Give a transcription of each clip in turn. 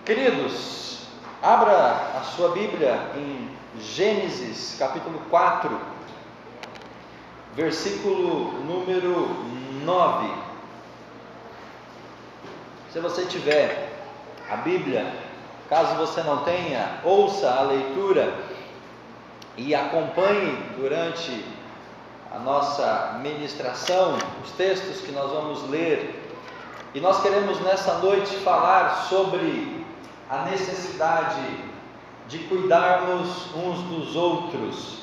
Queridos, abra a sua Bíblia em Gênesis capítulo 4, versículo número 9. Se você tiver a Bíblia, caso você não tenha, ouça a leitura e acompanhe durante a nossa ministração os textos que nós vamos ler. E nós queremos nessa noite falar sobre a necessidade de cuidarmos uns dos outros.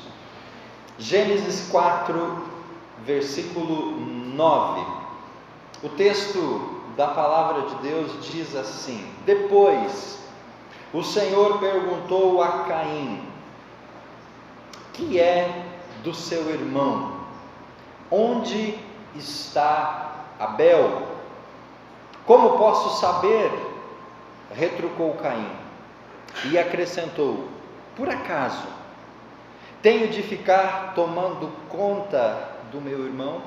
Gênesis 4, versículo 9. O texto da palavra de Deus diz assim: Depois o Senhor perguntou a Caim: que é do seu irmão? Onde está Abel? Como posso saber? Retrucou Caim e acrescentou: por acaso tenho de ficar tomando conta do meu irmão?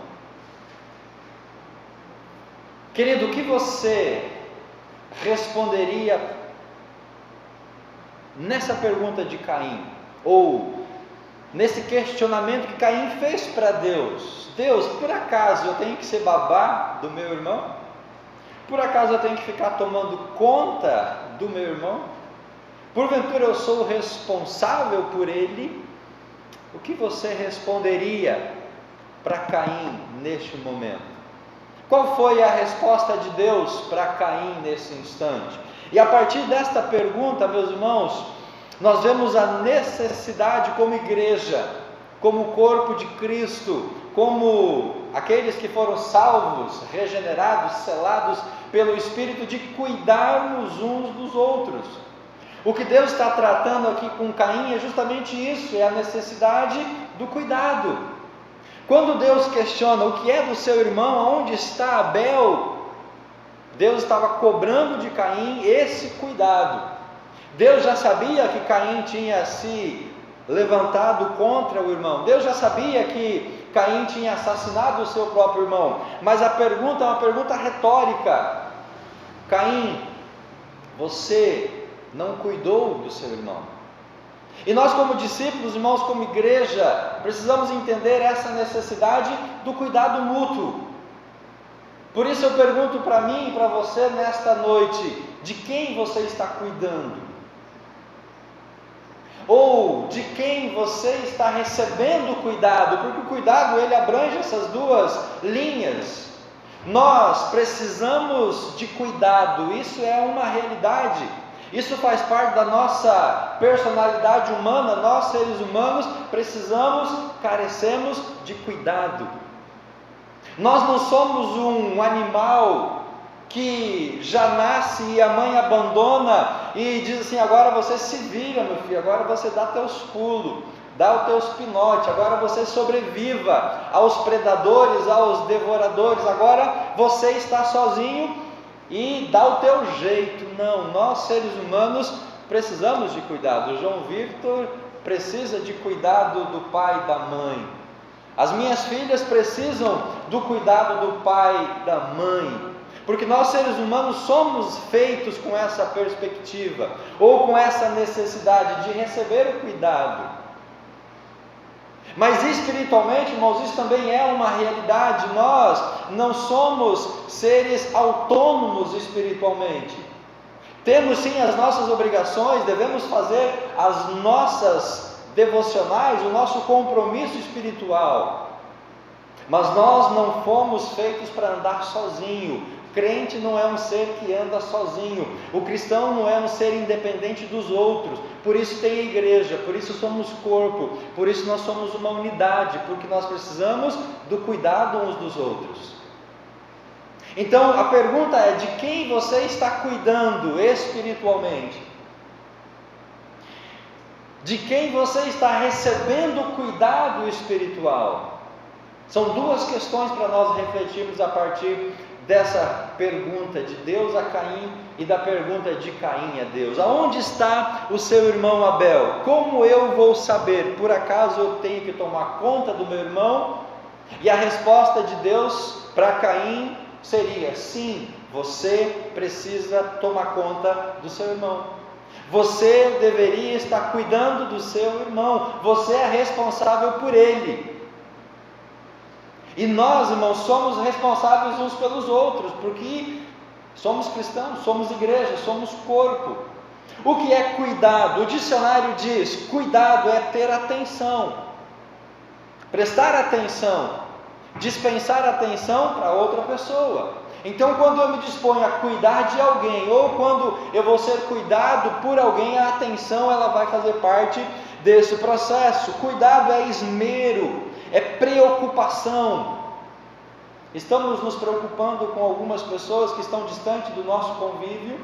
Querido, o que você responderia nessa pergunta de Caim, ou nesse questionamento que Caim fez para Deus? Deus, por acaso eu tenho que ser babá do meu irmão? Por acaso eu tenho que ficar tomando conta do meu irmão? Porventura eu sou responsável por ele? O que você responderia para Caim neste momento? Qual foi a resposta de Deus para Caim nesse instante? E a partir desta pergunta, meus irmãos, nós vemos a necessidade como igreja, como corpo de Cristo, como aqueles que foram salvos, regenerados, selados pelo Espírito, de cuidarmos uns dos outros. O que Deus está tratando aqui com Caim é justamente isso, é a necessidade do cuidado. Quando Deus questiona o que é do seu irmão, onde está Abel, Deus estava cobrando de Caim esse cuidado. Deus já sabia que Caim tinha se levantado contra o irmão, Deus já sabia que Caim tinha assassinado o seu próprio irmão, mas a pergunta é uma pergunta retórica: Caim, você não cuidou do seu irmão? E nós, como discípulos, irmãos, como igreja, precisamos entender essa necessidade do cuidado mútuo. Por isso eu pergunto para mim e para você nesta noite: de quem você está cuidando? Ou de quem você está recebendo cuidado? Porque o cuidado, ele abrange essas duas linhas. Nós precisamos de cuidado, isso é uma realidade, isso faz parte da nossa personalidade humana. Nós, seres humanos, carecemos de cuidado. Nós não somos um animal que já nasce e a mãe abandona e diz assim: agora você se vira, meu filho, agora você dá teus pulos, dá os teus pinotes, agora você sobreviva aos predadores, aos devoradores, agora você está sozinho e dá o teu jeito. Não, nós, seres humanos, precisamos de cuidado. O João Victor precisa de cuidado do pai e da mãe. As minhas filhas precisam do cuidado do pai e da mãe, porque nós, seres humanos, somos feitos com essa perspectiva, ou com essa necessidade de receber o cuidado. Mas espiritualmente, irmãos, isso também é uma realidade. Nós não somos seres autônomos espiritualmente. Temos sim as nossas obrigações, devemos fazer as nossas devocionais, o nosso compromisso espiritual, mas nós não fomos feitos para andar sozinho. Crente não é um ser que anda sozinho, o cristão não é um ser independente dos outros. Por isso tem a igreja, por isso somos corpo, por isso nós somos uma unidade, porque nós precisamos do cuidado uns dos outros. Então a pergunta é: de quem você está cuidando espiritualmente? De quem você está recebendo cuidado espiritual? São duas questões para nós refletirmos a partir dessa pergunta de Deus a Caim e da pergunta de Caim a Deus. Aonde está o seu irmão Abel? Como eu vou saber? Por acaso eu tenho que tomar conta do meu irmão? E a resposta de Deus para Caim seria: sim, Você precisa tomar conta do seu irmão. Você deveria estar cuidando do seu irmão. Você é responsável por ele. E nós, irmãos, somos responsáveis uns pelos outros, porque somos cristãos, somos igreja, somos corpo. O que é cuidado? O dicionário diz: cuidado é ter atenção, prestar atenção, dispensar atenção para outra pessoa. Então, quando eu me disponho a cuidar de alguém, ou quando eu vou ser cuidado por alguém, a atenção ela vai fazer parte desse processo. Cuidado é esmero, é preocupação. Estamos nos preocupando com algumas pessoas que estão distantes do nosso convívio.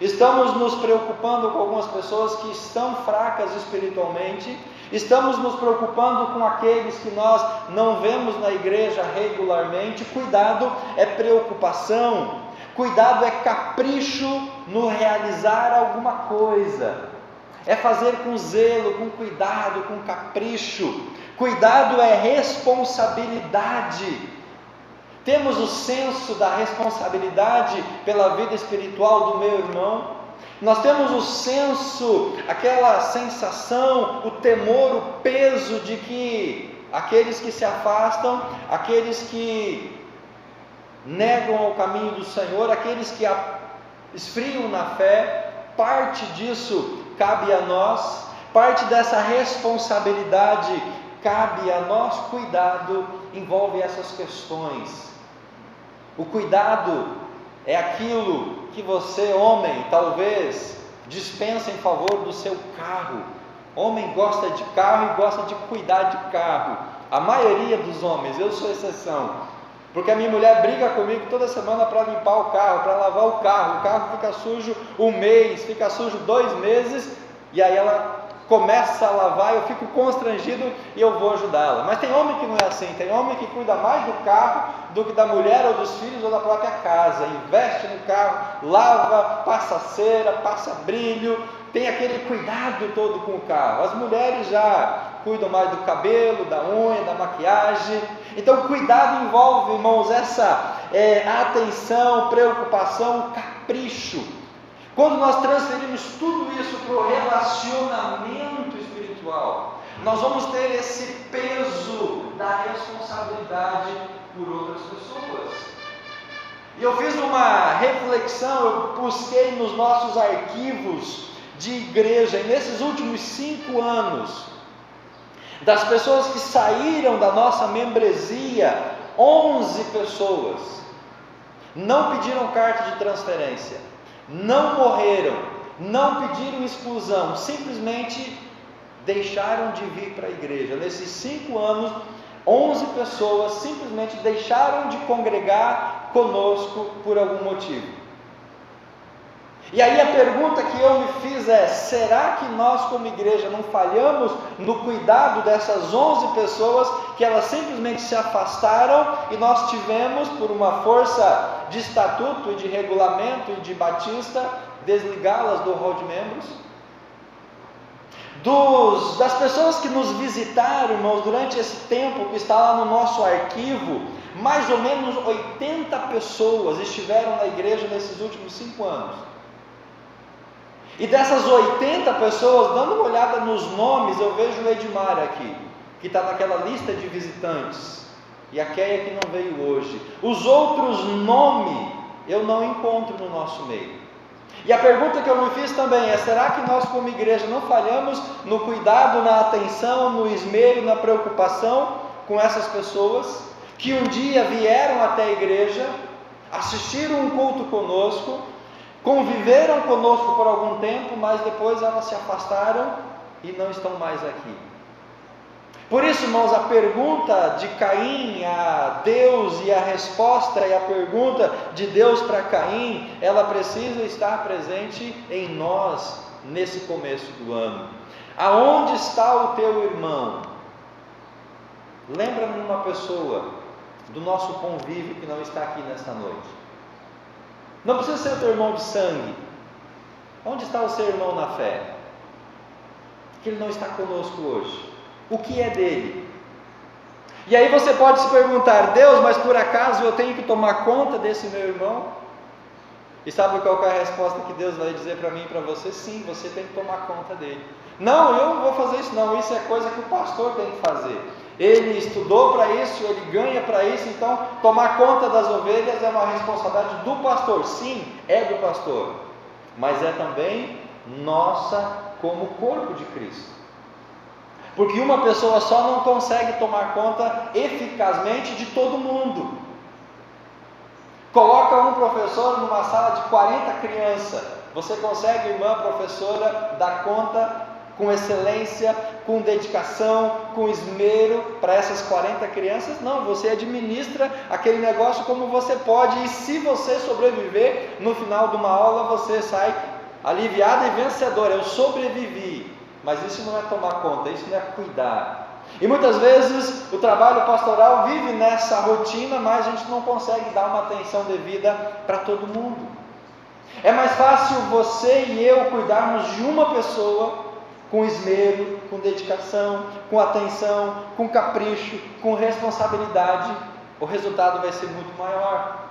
Estamos nos preocupando com algumas pessoas que estão fracas espiritualmente. Estamos nos preocupando com aqueles que nós não vemos na igreja regularmente. Cuidado é preocupação. Cuidado é capricho no realizar alguma coisa. É fazer com zelo, com cuidado, com capricho. Cuidado é responsabilidade. Temos o senso da responsabilidade pela vida espiritual do meu irmão. Nós temos o senso, aquela sensação, o temor, o peso de que aqueles que se afastam, aqueles que negam o caminho do Senhor, aqueles que esfriam na fé, parte disso cabe a nós, parte dessa responsabilidade cabe a nós. Cuidado envolve essas questões. O cuidado é aquilo que você, homem, talvez dispensa em favor do seu carro. Homem gosta de carro e gosta de cuidar de carro. A maioria dos homens, eu sou exceção, porque a minha mulher briga comigo toda semana para limpar o carro, para lavar o carro fica sujo um mês, fica sujo 2 meses, e aí ela começa a lavar, eu fico constrangido e eu vou ajudá-la. Mas tem homem que não é assim, tem homem que cuida mais do carro do que da mulher ou dos filhos ou da própria casa, investe no carro, lava, passa cera, passa brilho, tem aquele cuidado todo com o carro. As mulheres já cuidam mais do cabelo, da unha, da maquiagem. Então cuidado envolve, irmãos, essa atenção, preocupação, capricho. Quando nós transferimos tudo isso para o relacionamento espiritual, nós vamos ter esse peso da responsabilidade por outras pessoas. E eu fiz uma reflexão, eu busquei nos nossos arquivos de igreja, e nesses últimos 5 anos, das pessoas que saíram da nossa membresia, 11 pessoas não pediram carta de transferência, não morreram, não pediram exclusão, simplesmente deixaram de vir para a igreja. Nesses 5 anos, 11 pessoas simplesmente deixaram de congregar conosco por algum motivo. E aí a pergunta que eu me fiz é: será que nós como igreja não falhamos no cuidado dessas 11 pessoas que elas simplesmente se afastaram e nós tivemos, por uma força de estatuto e de regulamento e de batista, desligá-las do hall de membros? Das pessoas que nos visitaram, irmãos, durante esse tempo que está lá no nosso arquivo, mais ou menos 80 pessoas estiveram na igreja nesses últimos 5 anos. E dessas 80 pessoas, dando uma olhada nos nomes, eu vejo o Edmar aqui, que está naquela lista de visitantes, e a Keia que não veio hoje. Os outros nomes eu não encontro no nosso meio. E a pergunta que eu me fiz também é: será que nós como igreja não falhamos no cuidado, na atenção, no esmero, na preocupação com essas pessoas que um dia vieram até a igreja, assistiram um culto conosco, conviveram conosco por algum tempo, mas depois elas se afastaram e não estão mais aqui? Por isso, irmãos, a pergunta de Caim a Deus e a resposta e a pergunta de Deus para Caim, ela precisa estar presente em nós nesse começo do ano. Aonde está o teu irmão? Lembra-me de uma pessoa do nosso convívio que não está aqui nesta noite. Não precisa ser o teu irmão de sangue. Onde está o seu irmão na fé? Que ele não está conosco hoje. O que é dele? E aí você pode se perguntar: Deus, mas por acaso eu tenho que tomar conta desse meu irmão? E sabe qual que é a resposta que Deus vai dizer para mim e para você? Sim, você tem que tomar conta dele. Não, eu não vou fazer isso não, isso é coisa que o pastor tem que fazer. Ele estudou para isso, ele ganha para isso, então tomar conta das ovelhas é uma responsabilidade do pastor. Sim, é do pastor, mas é também nossa como corpo de Cristo. Porque uma pessoa só não consegue tomar conta eficazmente de todo mundo. Coloca um professor numa sala de 40 crianças. Você consegue, irmã professora, dar conta com excelência, com dedicação, com esmero para essas 40 crianças? Não, você administra aquele negócio como você pode. E se você sobreviver, no final de uma aula você sai aliviado e vencedor. Eu sobrevivi. Mas isso não é tomar conta, isso não é cuidar. E muitas vezes o trabalho pastoral vive nessa rotina, mas a gente não consegue dar uma atenção devida para todo mundo. É mais fácil você e eu cuidarmos de uma pessoa com esmero, com dedicação, com atenção, com capricho, com responsabilidade. O resultado vai ser muito maior.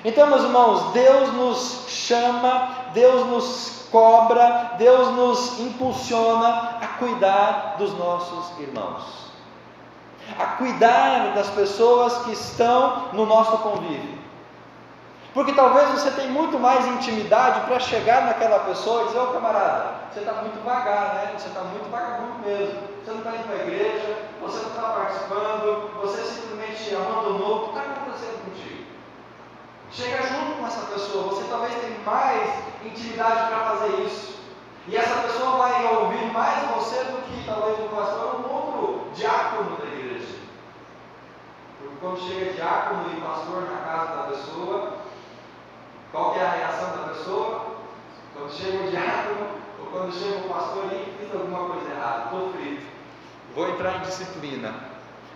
Então, meus irmãos, Deus nos chama, Deus nos cobra, Deus nos impulsiona a cuidar dos nossos irmãos, a cuidar das pessoas que estão no nosso convívio. Porque talvez você tenha muito mais intimidade para chegar naquela pessoa e dizer: ô camarada, você está muito vagar, né? Você está muito vagabundo mesmo, você não está indo para a igreja, você não está participando, você simplesmente abandonou. O que está acontecendo contigo? Chega junto com essa pessoa, você talvez tenha mais intimidade para fazer isso. E essa pessoa vai ouvir mais você do que talvez o pastor ou um outro diácono da igreja. Porque quando chega diácono e pastor na casa da pessoa, qual que é a reação da pessoa? Quando chega o diácono ou quando chega o pastor e fiz alguma coisa errada, estou frito, vou entrar em disciplina.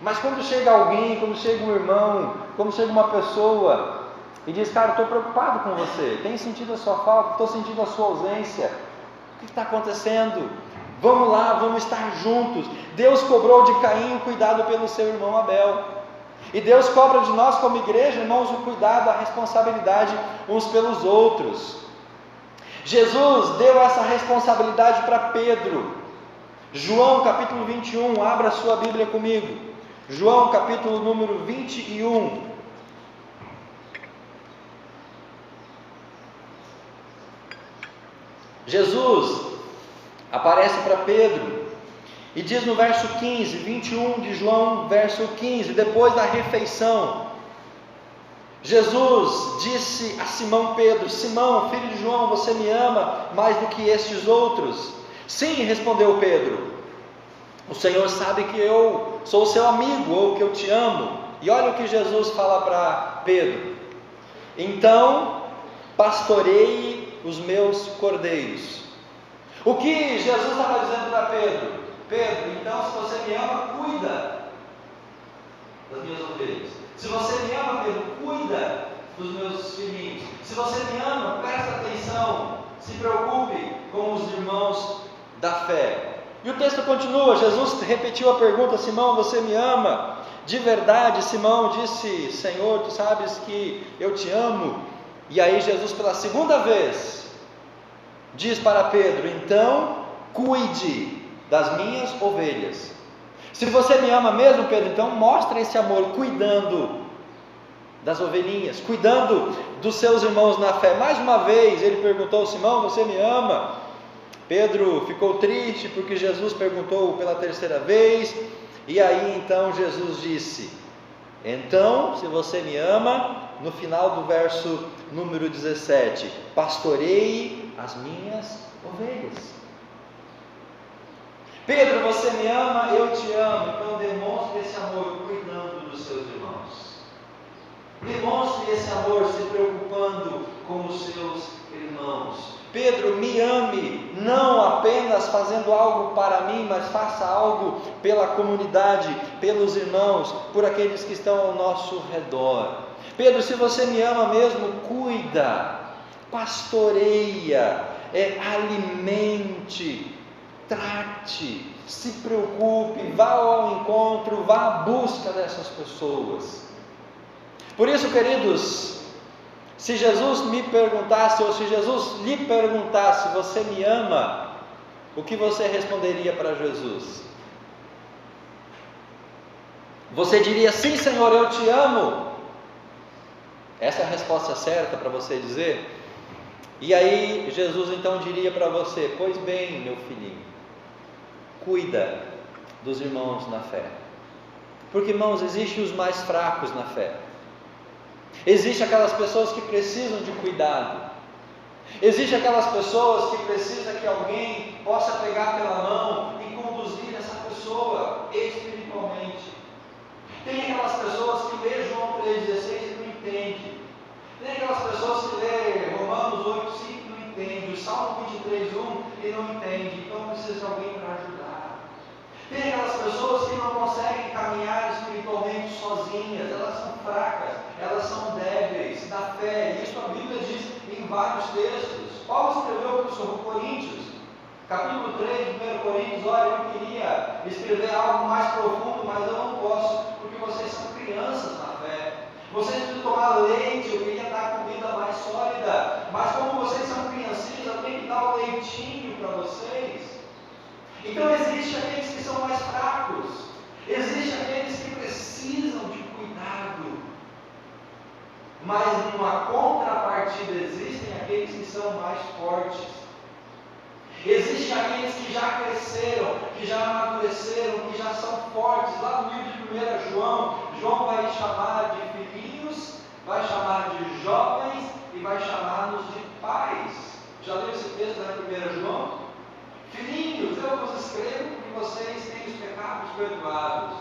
Mas quando chega alguém, quando chega um irmão, quando chega uma pessoa e diz: cara, estou preocupado com você, tenho sentido a sua falta, estou sentindo a sua ausência, o que está acontecendo? Vamos lá, vamos estar juntos. Deus cobrou de Caim o cuidado pelo seu irmão Abel, e Deus cobra de nós como igreja, irmãos, o cuidado, a responsabilidade uns pelos outros. Jesus deu essa responsabilidade para Pedro. João capítulo 21, abra sua Bíblia comigo. João capítulo número 21. Jesus aparece para Pedro e diz no verso 15, 21 de João, verso 15, depois da refeição, Jesus disse a Simão Pedro: Simão, filho de João, você me ama mais do que estes outros? Sim, respondeu Pedro, o Senhor sabe que eu sou seu amigo, ou que eu te amo. E olha o que Jesus fala para Pedro: então pastoreie os meus cordeiros. O que Jesus estava dizendo para Pedro? Pedro, então se você me ama, cuida das minhas ovelhas. Se você me ama, Pedro, cuida dos meus filhinhos. Se você me ama, presta atenção, se preocupe com os irmãos da fé. E o texto continua, Jesus repetiu a pergunta: Simão, você me ama? De verdade, Simão disse: Senhor, tu sabes que eu te amo. E aí Jesus, pela segunda vez, diz para Pedro: então cuide das minhas ovelhas. Se você me ama mesmo, Pedro, então mostre esse amor cuidando das ovelhinhas, cuidando dos seus irmãos na fé. Mais uma vez ele perguntou: Simão, você me ama? Pedro ficou triste porque Jesus perguntou pela terceira vez. E aí então Jesus disse: então, se você me ama, no final do verso número 17, pastoreie as minhas ovelhas. Pedro, você me ama, eu te amo, então demonstre esse amor cuidando dos seus irmãos. Demonstre esse amor se preocupando com os seus irmãos. Pedro, me ame, não apenas fazendo algo para mim, mas faça algo pela comunidade, pelos irmãos, por aqueles que estão ao nosso redor. Pedro, se você me ama mesmo, cuida, pastoreia, alimente, trate, se preocupe, vá ao encontro, vá à busca dessas pessoas. Por isso, queridos, Se Jesus me perguntasse, ou se Jesus lhe perguntasse, você me ama? O que você responderia para Jesus? Você diria, sim, Senhor, eu te amo. Essa é a resposta certa para você dizer? E aí Jesus então diria para você, pois bem, meu filhinho, cuida dos irmãos na fé. Porque, irmãos, existem os mais fracos na fé. Existem aquelas pessoas que precisam de cuidado. Existem aquelas pessoas que precisam que alguém possa pegar pela mão e conduzir essa pessoa espiritualmente. Tem aquelas pessoas que lê João 3,16 e não entende. Tem aquelas pessoas que lê Romanos 8,5 e não entende. O Salmo 23,1 e não entende. Então precisa de alguém para ajudar. Tem aquelas pessoas que não conseguem caminhar espiritualmente sozinhas. Elas são fracas, elas são débeis da fé. Isso a Bíblia diz em vários textos. Paulo escreveu para os Coríntios, capítulo 3 de 1 Coríntios, olha, eu queria escrever algo mais profundo, mas eu não posso, porque vocês são crianças na fé. Vocês precisam tomar leite, eu queria dar comida mais sólida, mas como vocês são criancinhas, eu tenho que dar o leitinho para vocês. Então existem aqueles que são mais fracos, existem aqueles que precisam de cuidado, mas numa contrapartida existem aqueles que são mais fortes. Existem aqueles que já cresceram, que já amadureceram, que já são fortes. Lá no livro de 1 João, João vai chamar de filhinhos, vai chamar de jovens e vai chamar-nos de pais. Já leu esse texto lá em 1 João? Filhinhos, eu vos escrevo porque vocês têm os pecados perdoados.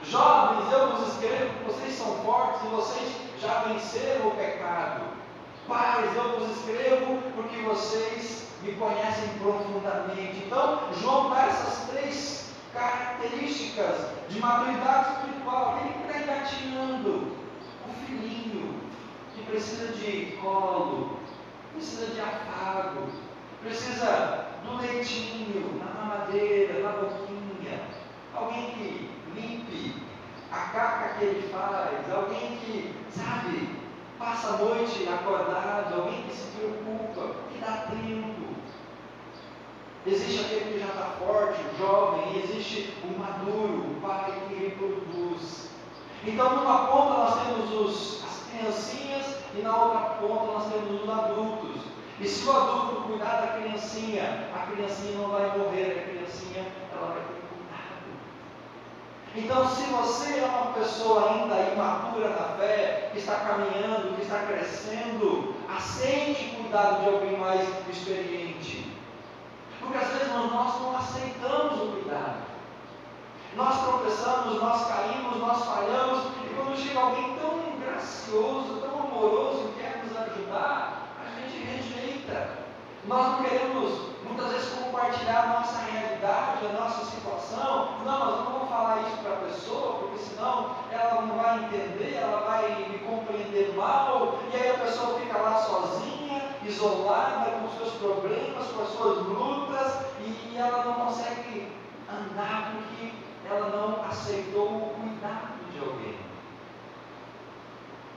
Jovens, eu vos escrevo porque vocês são fortes e vocês já venceram o pecado. Pais, eu vos escrevo porque vocês me conhecem profundamente. Então, João dá essas três características de maturidade espiritual. Aquele que está engatinhando, o filhinho, que precisa de colo, precisa de afago, precisa do leitinho, na mamadeira, na boquinha, alguém que limpe a caca que ele faz, alguém que, sabe, passa a noite acordado, alguém que se preocupa, que dá tempo. Existe aquele que já está forte, o jovem, e existe o maduro, o pai que reproduz. Então, numa ponta nós temos as criancinhas e na outra ponta nós temos os adultos. E se o adulto cuidar da criancinha não vai morrer, a criancinha ela vai ter cuidado. Então, se você é uma pessoa ainda imatura na fé, que está caminhando, que está crescendo, aceite o cuidado de alguém mais experiente. Porque às vezes nós não aceitamos o cuidado. Nós tropeçamos, nós caímos, nós falhamos, e quando chega alguém tão gracioso, tão amoroso, que quer nos ajudar, a gente rejeita. Nós não queremos, muitas vezes, compartilhar a nossa realidade, a nossa situação. Não, mas não vamos falar isso para a pessoa, porque senão ela não vai entender, ela vai me compreender mal, e aí a pessoa fica lá sozinha, isolada, com os seus problemas, com as suas lutas, e ela não consegue andar porque ela não aceitou o cuidado de alguém.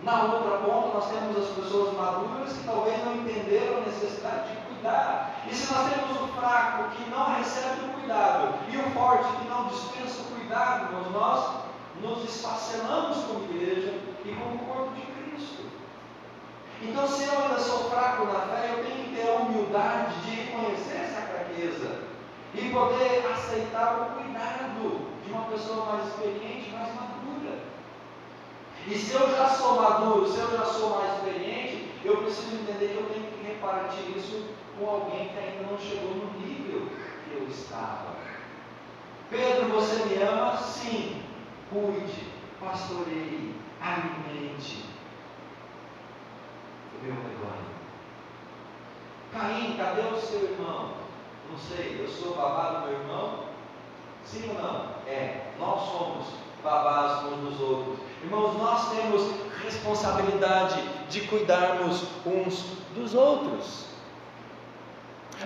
Na outra ponta, nós temos as pessoas maduras que talvez não entenderam a necessidade de cuidar. E se nós temos o fraco que não recebe o cuidado e o forte que não dispensa o cuidado, nós nos esfacelamos como igreja e como corpo de Cristo. Então, se eu ainda sou fraco na fé, eu tenho que ter a humildade de reconhecer essa fraqueza e poder aceitar o cuidado de uma pessoa mais experiente, mais madura. E se eu já sou maduro, se eu já sou mais experiente, eu preciso entender que eu tenho que repartir isso com alguém que ainda não chegou no nível que eu estava. Pedro, você me ama? Sim. Cuide, pastoreie, alimente o meu rebanho. Caim, cadê o seu irmão? Não sei, eu sou babá do meu irmão? Sim ou não? Nós somos babás uns dos outros. Irmãos, nós temos responsabilidade de cuidarmos uns dos outros.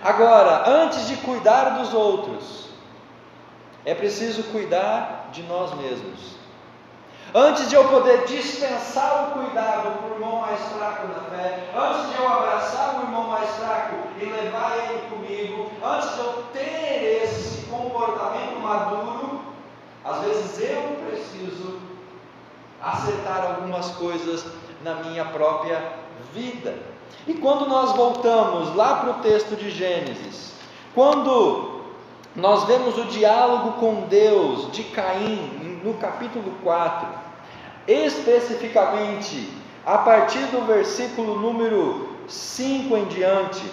Agora, antes de cuidar dos outros, é preciso cuidar de nós mesmos. Antes de eu poder dispensar o cuidado para o irmão mais fraco na fé, antes de eu abraçar o irmão mais fraco e levar ele comigo, antes de eu ter esse comportamento maduro, às vezes eu preciso acertar algumas coisas na minha própria vida. E quando nós voltamos lá para o texto de Gênesis, quando nós vemos o diálogo com Deus de Caim, no capítulo 4, especificamente a partir do versículo número 5 em diante,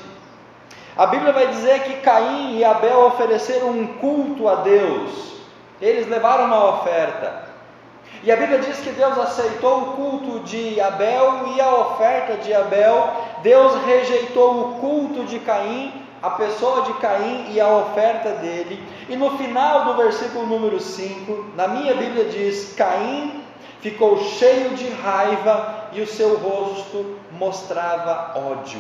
a Bíblia vai dizer que Caim e Abel ofereceram um culto a Deus, eles levaram uma oferta, e a Bíblia diz que Deus aceitou o culto de Abel e a oferta de Abel. Deus rejeitou o culto de Caim, a pessoa de Caim e a oferta dele. E no final do versículo número 5, na minha Bíblia diz: Caim ficou cheio de raiva e o seu rosto mostrava ódio.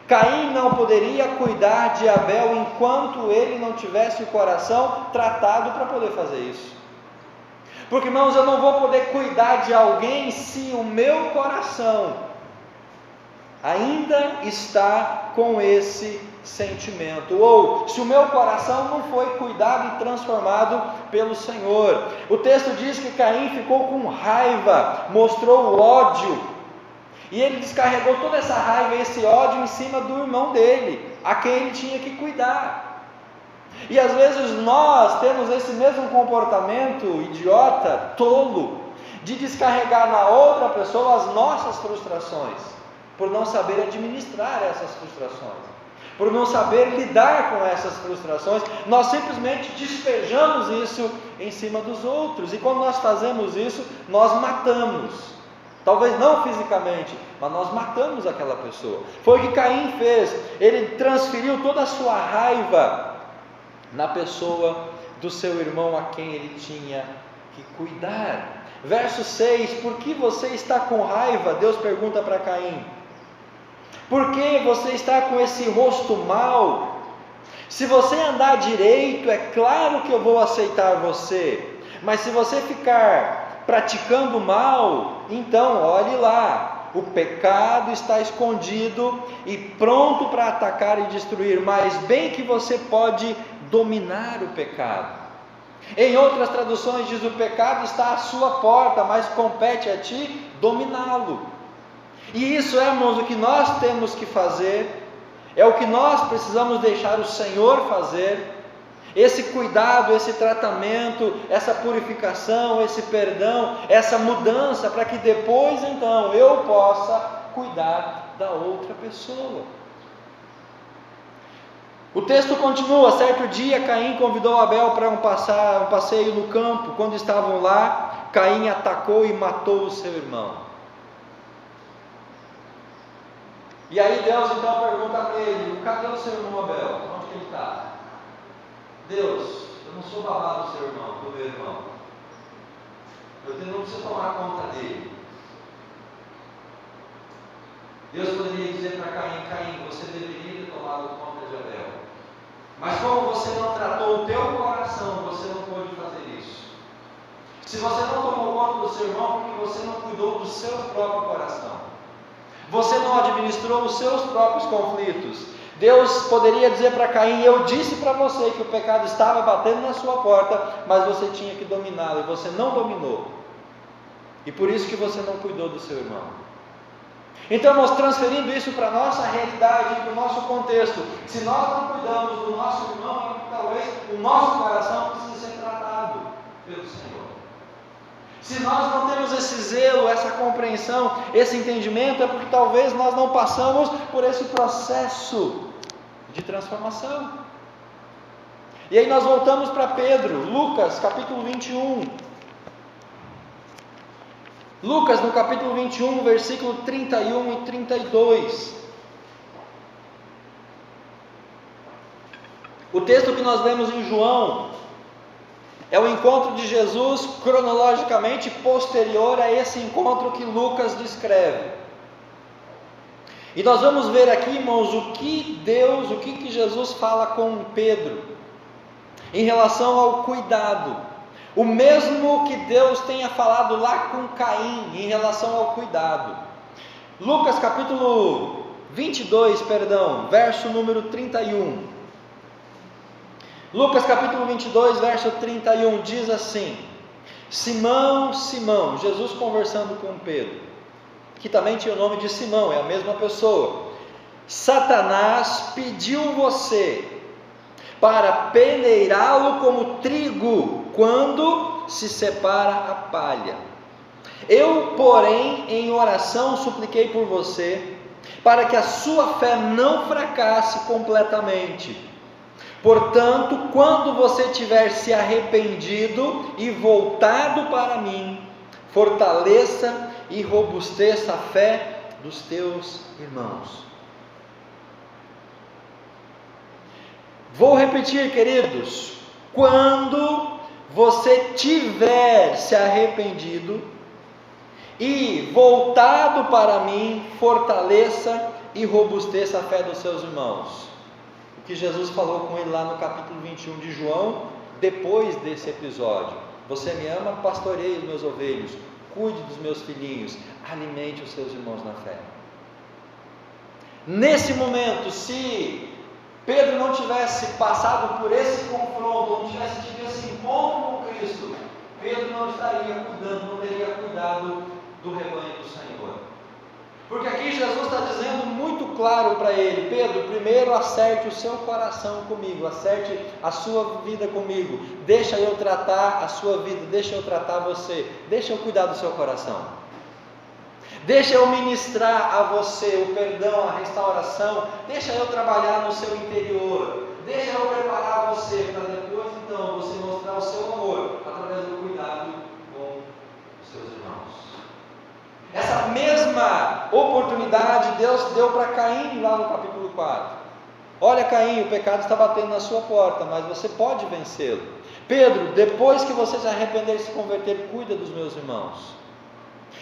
Caim não poderia cuidar de Abel enquanto ele não tivesse o coração tratado para poder fazer isso. Porque, irmãos, eu não vou poder cuidar de alguém se o meu coração ainda está com esse sentimento, ou se o meu coração não foi cuidado e transformado pelo Senhor. O texto diz que Caim ficou com raiva, mostrou ódio, e ele descarregou toda essa raiva e esse ódio em cima do irmão dele, a quem ele tinha que cuidar. E às vezes nós temos esse mesmo comportamento idiota, tolo, de descarregar na outra pessoa as nossas frustrações, por não saber administrar essas frustrações, por não saber lidar com essas frustrações. Nós simplesmente despejamos isso em cima dos outros, e quando nós fazemos isso, nós matamos, talvez não fisicamente, mas nós matamos aquela pessoa. Foi o que Caim fez, ele transferiu toda a sua raiva na pessoa do seu irmão a quem ele tinha que cuidar. Verso 6, por que você está com raiva? Deus pergunta para Caim. Por que você está com esse rosto mau? Se você andar direito, é claro que eu vou aceitar você, mas se você ficar praticando mal, então olhe lá, o pecado está escondido e pronto para atacar e destruir, mas bem que você pode dominar o pecado. Em outras traduções diz: o pecado está à sua porta, mas compete a ti dominá-lo. E isso, irmãos, o que nós temos que fazer, é o que nós precisamos deixar o Senhor fazer, esse cuidado, esse tratamento, essa purificação, esse perdão, essa mudança, para que depois então eu possa cuidar da outra pessoa. O texto continua: certo dia Caim convidou Abel para um passeio no campo. Quando estavam lá, Caim atacou e matou o seu irmão. E aí Deus então pergunta para ele: cadê o seu irmão Abel? Onde que ele está? Deus, eu não sou babado do seu irmão, do meu irmão. Eu não preciso tomar conta dele. Deus poderia dizer para Caim: Caim, você deveria ter tomado conta de Abel. Mas como você não tratou o teu coração, você não pôde fazer isso. Se você não tomou conta do seu irmão, porque você não cuidou do seu próprio coração, você não administrou os seus próprios conflitos. Deus poderia dizer para Caim: eu disse para você que o pecado estava batendo na sua porta, mas você tinha que dominá-lo, e você não dominou, e por isso que você não cuidou do seu irmão. Então, nós transferindo isso para a nossa realidade, para o nosso contexto, se nós não cuidamos do nosso irmão, talvez o nosso coração precise ser tratado pelo Senhor. Se nós não temos esse zelo, essa compreensão, esse entendimento, é porque talvez nós não passamos por esse processo de transformação. E aí nós voltamos para Pedro, Lucas capítulo 21. Lucas no capítulo 21, versículo 31 e 32. O texto que nós lemos em João é o encontro de Jesus cronologicamente posterior a esse encontro que Lucas descreve. E nós vamos ver aqui, irmãos, o que Jesus fala com Pedro em relação ao cuidado. O mesmo que Deus tenha falado lá com Caim em relação ao cuidado. Lucas capítulo 22, verso número 31. Lucas capítulo 22, verso 31 diz assim: Simão, Simão, Jesus conversando com Pedro, que também tinha o nome de Simão, é a mesma pessoa. Satanás pediu você para peneirá-lo como trigo quando se separa a palha. Eu, porém, em oração supliquei por você, para que a sua fé não fracasse completamente. Portanto, quando você tiver se arrependido e voltado para mim, fortaleça e robusteça a fé dos teus irmãos. Vou repetir, queridos: quando você tiver se arrependido e voltado para mim, fortaleça e robusteça a fé dos seus irmãos. O que Jesus falou com ele lá no capítulo 21 de João, depois desse episódio: você me ama, pastoreie os meus ovelhos, cuide dos meus filhinhos, alimente os seus irmãos na fé. Nesse momento, se Pedro não tivesse passado por esse confronto, não tivesse tido esse encontro com Cristo, Pedro não estaria cuidando, não teria cuidado do rebanho do Senhor. Porque aqui Jesus está dizendo muito claro para ele: Pedro, primeiro acerte o seu coração comigo, acerte a sua vida comigo, deixa eu tratar a sua vida, deixa eu tratar você, deixa eu cuidar do seu coração. Deixa eu ministrar a você o perdão, a restauração, deixa eu trabalhar no seu interior, deixa eu preparar você para depois então você mostrar o seu amor através do cuidado com os seus irmãos. Essa mesma oportunidade Deus deu para Caim lá no capítulo 4. Olha, Caim, o pecado está batendo na sua porta, mas você pode vencê-lo. Pedro, depois que você se arrepender e se converter, cuida dos meus irmãos.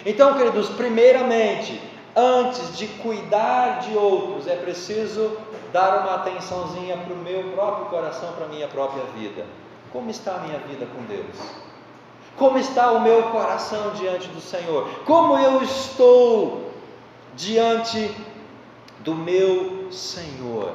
Então, queridos, primeiramente, antes de cuidar de outros, é preciso dar uma atençãozinha para o meu próprio coração, para a minha própria vida. Como está a minha vida com Deus? Como está o meu coração diante do Senhor? Como eu estou diante do meu Senhor?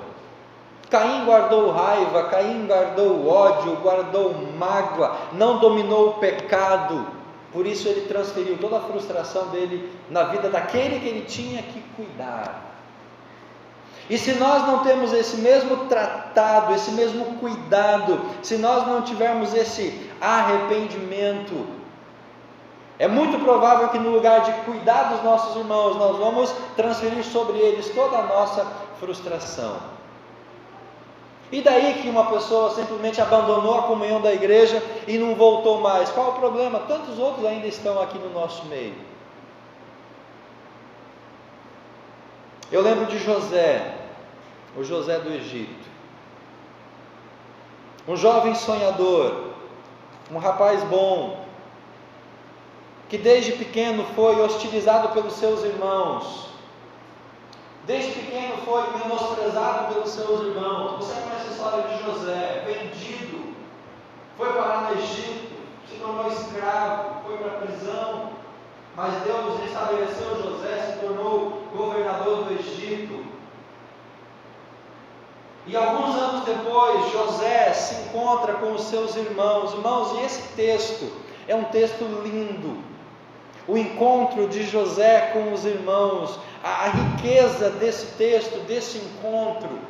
Caim guardou raiva, Caim guardou ódio, guardou mágoa, não dominou o pecado. Por isso ele transferiu toda a frustração dele na vida daquele que ele tinha que cuidar. E se nós não temos esse mesmo tratado, esse mesmo cuidado, se nós não tivermos esse arrependimento, é muito provável que no lugar de cuidar dos nossos irmãos, nós vamos transferir sobre eles toda a nossa frustração. E daí que uma pessoa simplesmente abandonou a comunhão da igreja e não voltou mais? Qual o problema? Tantos outros ainda estão aqui no nosso meio. Eu lembro de José, o José do Egito, um jovem sonhador, um rapaz bom, que desde pequeno foi hostilizado pelos seus irmãos, desde pequeno foi menosprezado pelos seus irmãos. Você conhece a história de José, vendido, foi parar no Egito, se tornou escravo, foi para a prisão, mas Deus restabeleceu José, se tornou governador do Egito. E alguns anos depois, José se encontra com os seus irmãos. Irmãos, e esse texto é um texto lindo. O encontro de José com os irmãos, a riqueza desse texto, desse encontro.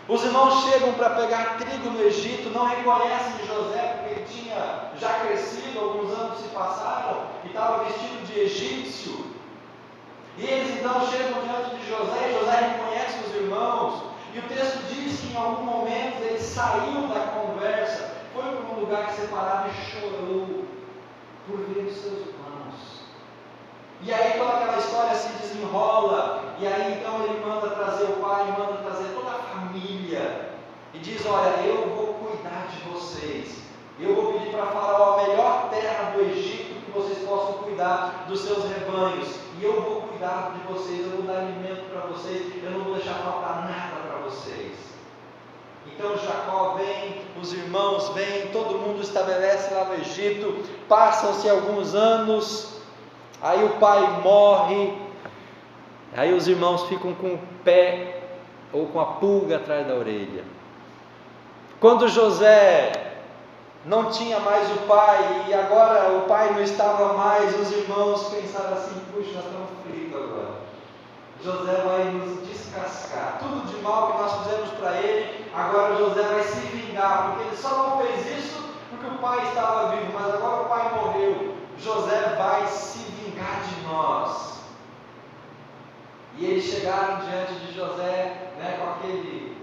Os irmãos chegam para pegar trigo no Egito, não reconhecem José porque ele tinha já crescido, alguns anos se passaram e estava vestido de egípcio. E eles então chegam diante de José, e José reconhece os irmãos. E o texto diz que em algum momento ele saiu da conversa, foi para um lugar separado e chorou por ver os seus irmãos. E aí toda aquela história se desenrola, e aí então ele manda trazer o pai, manda trazer toda a família, e diz: olha, eu vou cuidar de vocês, eu vou pedir para Faraó a melhor terra do Egito, que vocês possam cuidar dos seus rebanhos, e eu vou cuidar de vocês, eu vou dar alimento para vocês, eu não vou deixar faltar nada para vocês. Então Jacó vem, os irmãos vêm, todo mundo estabelece lá no Egito, passam-se alguns anos, aí o pai morre, aí os irmãos ficam com o pé ou com a pulga atrás da orelha. Quando José não tinha mais o pai, e agora o pai não estava mais, os irmãos pensaram assim: puxa, nós estamos fritos agora. José vai nos descascar. Tudo de mal que nós fizemos para ele, agora José vai se vingar, porque ele só não fez isso porque o pai estava vivo, mas agora o pai morreu. José vai se vingar de nós. E eles chegaram diante de José, com aquele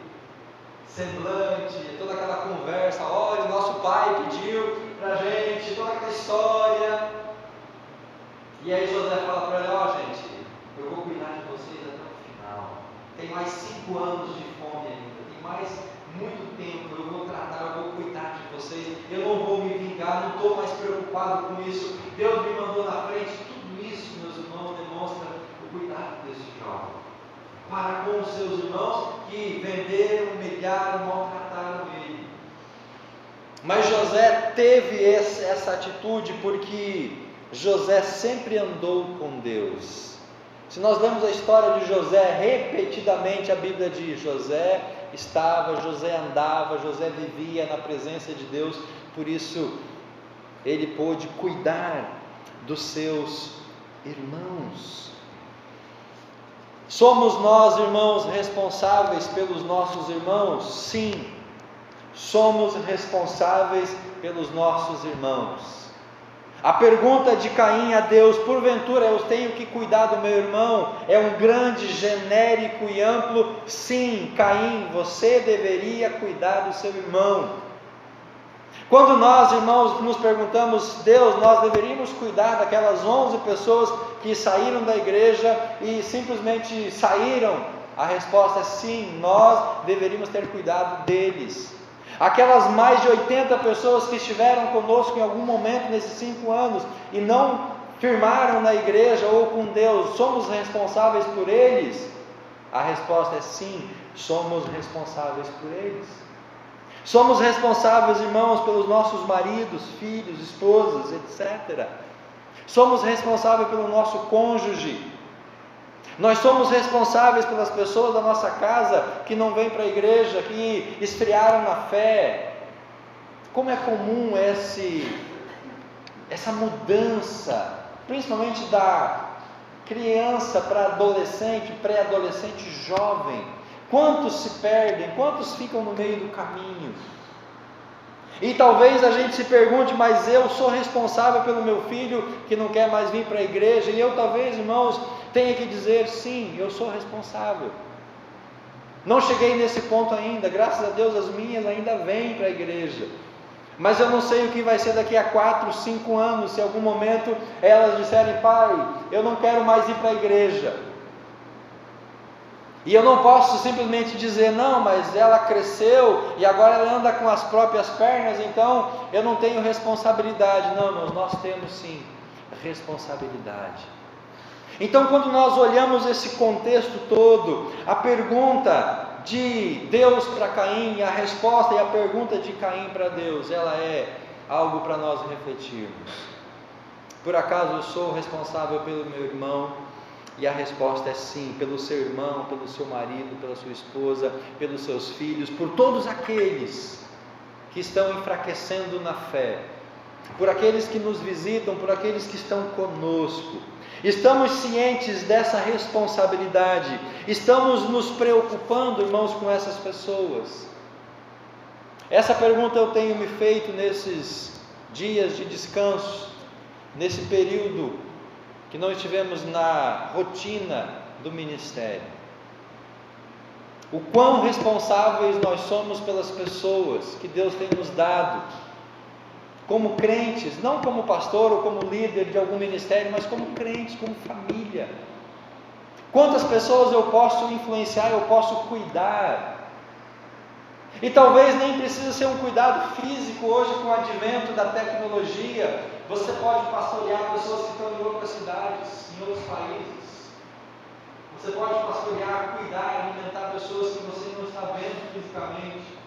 semblante, toda aquela conversa: olha, o nosso pai pediu para a gente, toda aquela história. E aí José fala para ele: ó, gente, eu vou cuidar de vocês até o final. Tem mais 5 anos de fome ainda, tem mais muito tempo, eu vou tratar, eu vou cuidar de vocês, eu não vou me vingar, não estou mais preocupado com isso, Deus me mandou na frente. Tudo isso, meus irmãos, demonstra o cuidado desse jovem para com os seus irmãos que venderam, humilharam, maltrataram ele. Mas José teve essa atitude porque José sempre andou com Deus. Se nós lemos a história de José, repetidamente a Bíblia diz: José estava, José andava, José vivia na presença de Deus, por isso ele pôde cuidar dos seus irmãos. Somos nós, irmãos, responsáveis pelos nossos irmãos? Sim, somos responsáveis pelos nossos irmãos. A pergunta de Caim a Deus: porventura eu tenho que cuidar do meu irmão? É um grande, genérico e amplo. Sim, Caim, você deveria cuidar do seu irmão. Quando nós, irmãos, nos perguntamos: Deus, nós deveríamos cuidar daquelas 11 pessoas que saíram da igreja e simplesmente saíram? A resposta é sim, nós deveríamos ter cuidado deles. Aquelas mais de 80 pessoas que estiveram conosco em algum momento nesses 5 anos e não firmaram na igreja ou com Deus, somos responsáveis por eles? A resposta é sim, somos responsáveis por eles. Somos responsáveis, irmãos, pelos nossos maridos, filhos, esposas, etc. Somos responsáveis pelo nosso cônjuge. Nós somos responsáveis pelas pessoas da nossa casa que não vêm para a igreja, que esfriaram na fé. Como é comum essa mudança, principalmente da criança para adolescente, pré-adolescente, jovem. Quantos se perdem, quantos ficam no meio do caminho? E talvez a gente se pergunte: mas eu sou responsável pelo meu filho que não quer mais vir para a igreja? E eu talvez, irmãos, tenha que dizer: sim, eu sou responsável. Não cheguei nesse ponto ainda, graças a Deus as minhas ainda vêm para a igreja. Mas eu não sei o que vai ser daqui a 4, 5 anos, se em algum momento elas disserem: pai, eu não quero mais ir para a igreja. E eu não posso simplesmente dizer: não, mas ela cresceu e agora ela anda com as próprias pernas, então eu não tenho responsabilidade. Não, irmãos, nós temos sim responsabilidade. Então, quando nós olhamos esse contexto todo, a pergunta de Deus para Caim, a resposta e a pergunta de Caim para Deus, ela é algo para nós refletirmos. Por acaso eu sou responsável pelo meu irmão? E a resposta é sim, pelo seu irmão, pelo seu marido, pela sua esposa, pelos seus filhos, por todos aqueles que estão enfraquecendo na fé, por aqueles que nos visitam, por aqueles que estão conosco. Estamos cientes dessa responsabilidade, estamos nos preocupando, irmãos, com essas pessoas. Essa pergunta eu tenho me feito nesses dias de descanso, nesse período que não estivemos na rotina do ministério. O quão responsáveis nós somos pelas pessoas que Deus tem nos dado, como crentes, não como pastor ou como líder de algum ministério, mas como crentes, como família. Quantas pessoas eu posso influenciar, eu posso cuidar? E talvez nem precisa ser um cuidado físico. Hoje, com o advento da tecnologia, você pode pastorear pessoas que estão em outras cidades, em outros países. Você pode pastorear, cuidar, alimentar pessoas que você não está vendo fisicamente.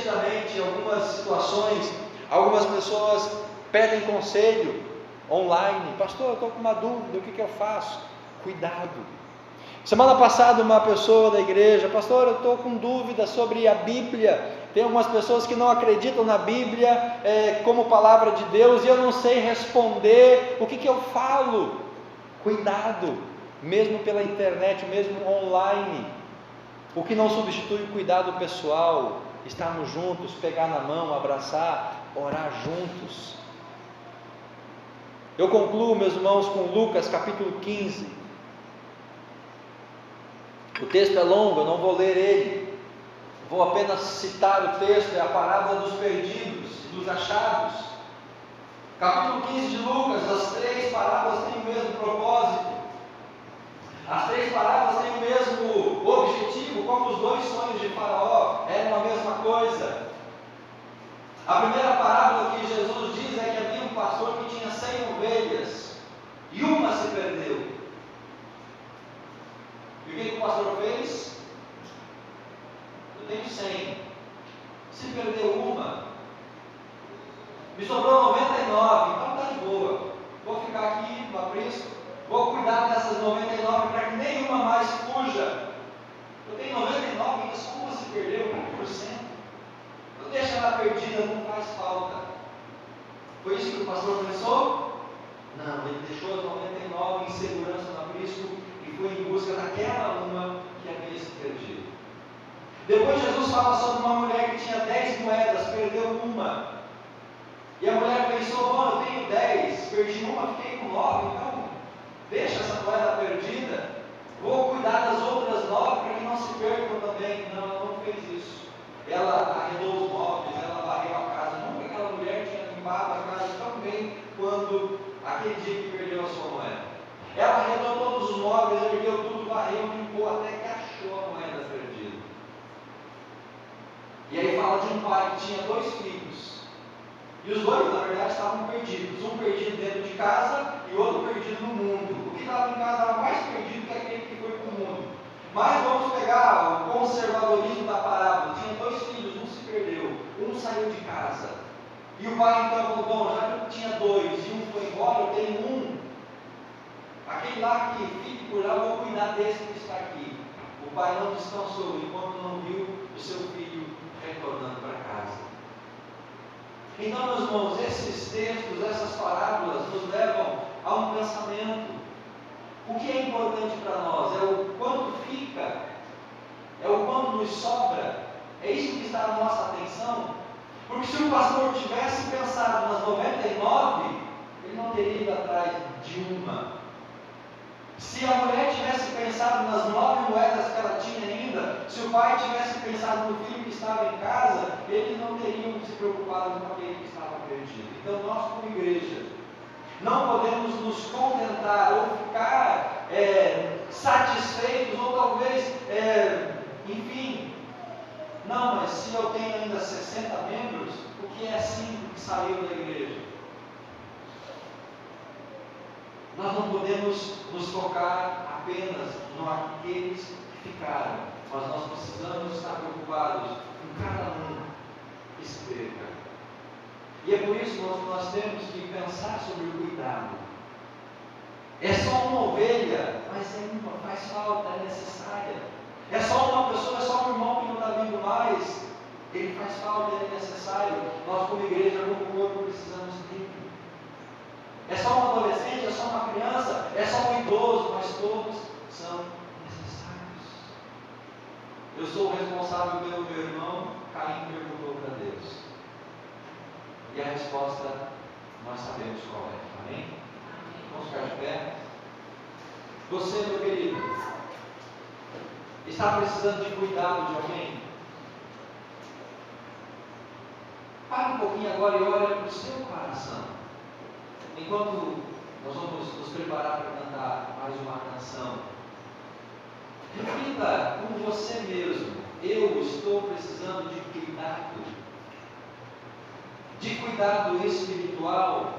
repetidamente em algumas situações, algumas pessoas pedem conselho online: pastor, eu estou com uma dúvida, o que eu faço? Cuidado. Semana passada uma pessoa da igreja: pastor, eu estou com dúvida sobre a Bíblia, tem algumas pessoas que não acreditam na Bíblia como palavra de Deus, e eu não sei responder, o que eu falo? Cuidado, mesmo pela internet, mesmo online, o que não substitui o cuidado pessoal, estarmos juntos, pegar na mão, abraçar, orar juntos. Eu concluo, meus irmãos, com Lucas capítulo 15, o texto é longo, eu não vou ler ele, vou apenas citar o texto, é a parábola dos perdidos, dos achados. Capítulo 15 de Lucas, as 3 parábolas têm o mesmo propósito, as 3 parábolas têm o mesmo objetivo, como os 2 sonhos de Faraó eram a mesma coisa. A primeira parábola que Jesus diz é que havia um pastor que tinha 100 ovelhas, e uma se perdeu. E o que o pastor fez? Eu tenho 100, se perdeu uma, me sobrou 99, então está de boa, vou ficar aqui no aprisco, vou cuidar dessas 99 para que nenhuma mais fuja. Eu tenho 99, ainda só uma se perdeu, 1%. Não deixa ela perdida, não faz falta. Foi isso que o pastor pensou? Não, ele deixou as 99 em segurança no aprisco e foi em busca daquela uma que havia se perdido. Depois Jesus fala sobre uma mulher que tinha 10 moedas, perdeu uma. E a mulher pensou: bom, eu tenho 10, perdi uma, fiquei com 9, então deixa essa moeda perdida, vou cuidar das outras 9 para que não se percam também. Não, ela não fez isso. Ela arredou os móveis, ela varreu a casa. Nunca aquela mulher tinha limpado a casa tão bem quando aquele dia que perdeu a sua moeda. Ela arredou todos os móveis, ergueu tudo, varreu, limpou até que achou a moeda perdida. E aí fala de um pai que tinha 2 filhos. E os 2, na verdade, estavam perdidos. Um perdido dentro de casa e o outro perdido no mundo. O que estava em casa era mais perdido que aquele que foi para o mundo. Mas vamos pegar o conservadorismo da parábola. Tinha 2 filhos, um se perdeu, um saiu de casa. E o pai então falou: bom, já que eu tinha 2 e um foi embora, eu tenho um. Aquele lá que fique por lá, eu vou cuidar desse que está aqui. O pai não descansou enquanto não viu o seu filho retornando para casa. Então, meus irmãos, esses textos, essas parábolas nos levam a um pensamento. O que é importante para nós? É o quanto fica? É o quanto nos sobra? É isso que está na nossa atenção? Porque se o pastor tivesse pensado nas 99, ele não teria ido atrás de uma. Se a mulher tivesse pensado nas 9 moedas que ela tinha ainda, se o pai tivesse pensado no filho que estava em casa, eles não teriam se preocupado com aquele que estava perdido. Então nós, como igreja, não podemos nos contentar ou ficar satisfeitos, ou talvez, enfim, não, mas se eu tenho ainda 60 membros, o que é 5 que saiu da igreja? Nós não podemos nos focar apenas naqueles que ficaram, mas nós precisamos estar preocupados com cada um que se perca. E é por isso que nós temos que pensar sobre o cuidado. É só uma ovelha, mas é uma, faz falta, é necessária. É só uma pessoa, é só um irmão que não está vindo mais, ele faz falta, ele é necessário. Nós, como igreja, como corpo, precisamos dele. É só um adolescente, é só uma criança, é só um idoso, mas todos são necessários. Eu sou o responsável pelo meu irmão. Caim perguntou para Deus. E a resposta nós sabemos qual é. Amém? Vamos ficar de pé. Você, meu querido, está precisando de cuidado de alguém? Para um pouquinho agora e olha para o seu coração. Enquanto nós vamos nos preparar para cantar mais uma canção, reflita com você mesmo: eu estou precisando de cuidado espiritual,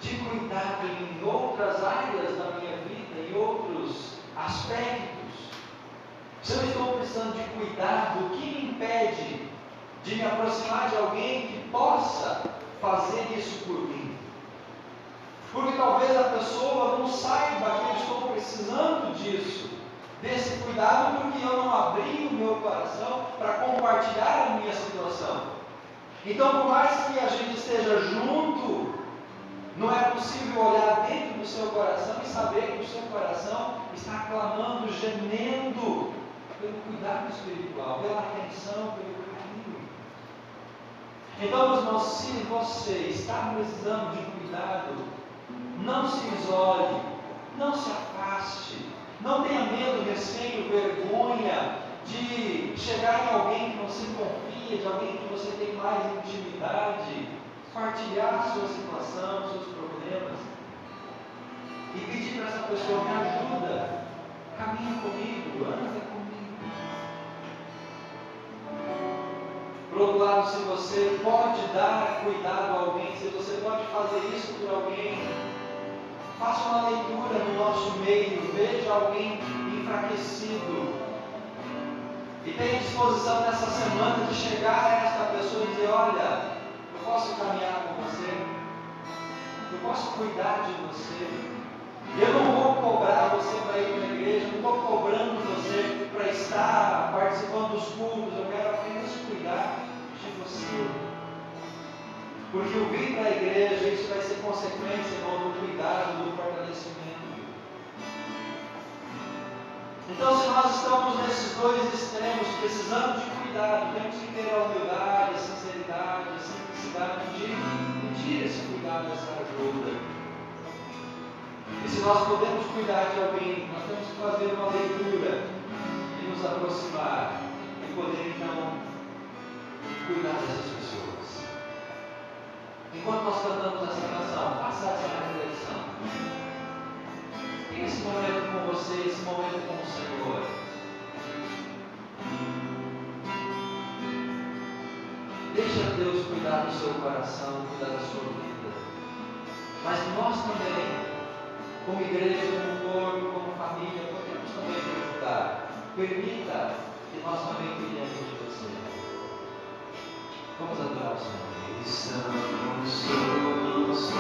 de cuidado em outras áreas da minha vida, em outros aspectos. Se eu estou precisando de cuidado, o que me impede de me aproximar de alguém que possa fazer isso por mim. Porque talvez a pessoa não saiba que eu estou precisando disso, desse cuidado, porque eu não abri o meu coração para compartilhar a minha situação. Então, por mais que a gente esteja junto, não é possível olhar dentro do seu coração e saber que o seu coração está clamando, gemendo pelo cuidado espiritual, pela atenção, pelo carinho. Então, meus irmãos, se você está precisando de cuidado, não se isole, não se afaste, não tenha medo, receio, vergonha de chegar em alguém que você confia, de alguém que você tem mais intimidade, partilhar a sua situação, seus problemas, e pedir para essa pessoa: me ajuda, caminha comigo, anda comigo. Por outro lado, se você pode dar cuidado a alguém, se você pode fazer isso por alguém, faça uma leitura no nosso meio, veja alguém enfraquecido e tenha disposição nessa semana de chegar a esta pessoa e dizer: olha, eu posso caminhar com você, eu posso cuidar de você, eu não vou cobrar você para ir para a igreja, eu não estou cobrando você para estar participando dos cultos, eu quero apenas cuidar de você. Porque o vir para a igreja, isso vai ser consequência, irmão, do cuidado, do fortalecimento. Então, se nós estamos nesses dois extremos, precisando de cuidado, temos que ter a humildade, a sinceridade, a simplicidade de pedir esse cuidado, essa ajuda. E se nós podemos cuidar de alguém, nós temos que fazer uma leitura e nos aproximar e poder então cuidar dessas pessoas. Enquanto nós cantamos essa canção, faça essa reflexão. Tenha esse momento com você, esse momento com o Senhor. Deixa Deus cuidar do seu coração, cuidar da sua vida. Mas nós também, como igreja, como corpo, como família, podemos também te ajudar. Permita que nós também cuidemos de você. Vamos adorar o Senhor. Estamos todos